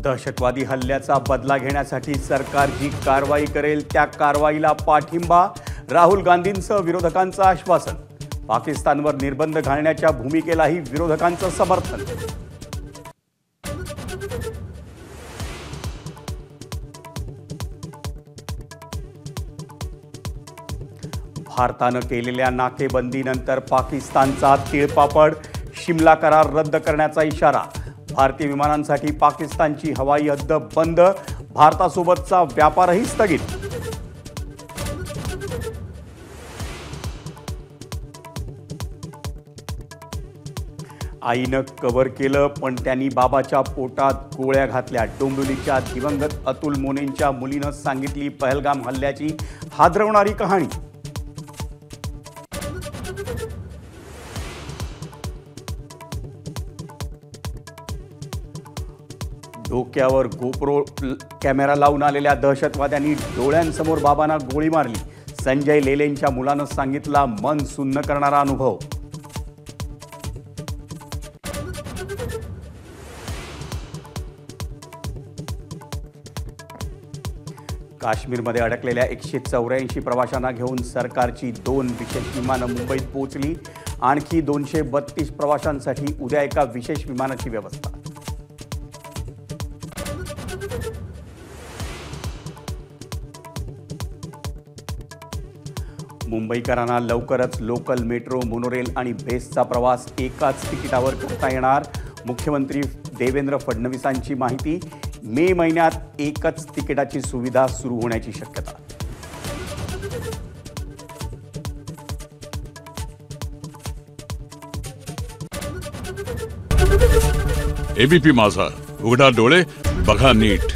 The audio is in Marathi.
दहशतवादी हल्ल्याचा बदला घेण्यासाठी सरकार जी कारवाई करेल त्या कारवाईला पाठिंबा, राहुल गांधींचं विरोधकांचं आश्वासन. पाकिस्तानवर निर्बंध घालण्याच्या भूमिकेलाही विरोधकांचं समर्थन. भारतानं केलेल्या नाकेबंदीनंतर पाकिस्तानचा तिळपापड, शिमला करार रद्द करण्याचा इशारा. भारतीय विमानांसाठी पाकिस्तानची हवाई हद्द बंद, भारतासोबतचा व्यापारही स्थगित. आईनं कव्हर केलं पण त्यांनी बाबाच्या पोटात गोळ्या घातल्या. डोंबिवलीच्या दिवंगत अतुल मोनेंच्या मुलीनं सांगितली पहलगाम हल्ल्याची हादरवणारी कहाणी. डोक्यावर गोप्रो कॅमेरा लावून आलेल्या दहशतवाद्यांनी डोळ्यांसमोर बाबांना गोळी मारली. संजय लेलेंच्या मुलानं सांगितला मन सुन्न करणारा अनुभव. काश्मीरमध्ये अडकलेल्या 184 प्रवाशांना घेऊन सरकारची 2 विशेष विमानं मुंबईत पोहोचली. आणखी 232 प्रवाशांसाठी उद्या एका विशेष विमानाची व्यवस्था. मुंबईकरांना लवकरच लोकल, मेट्रो, मोनोरेल आणि बेस्टचा प्रवास एकाच तिकिटावर करता येणार. मुख्यमंत्री देवेंद्र फडणवीसांची माहिती. मे महिन्यात एकच तिकिटाची सुविधा सुरू होण्याची शक्यता. एबीपी माझा, उघडा डोळे बघा नीट.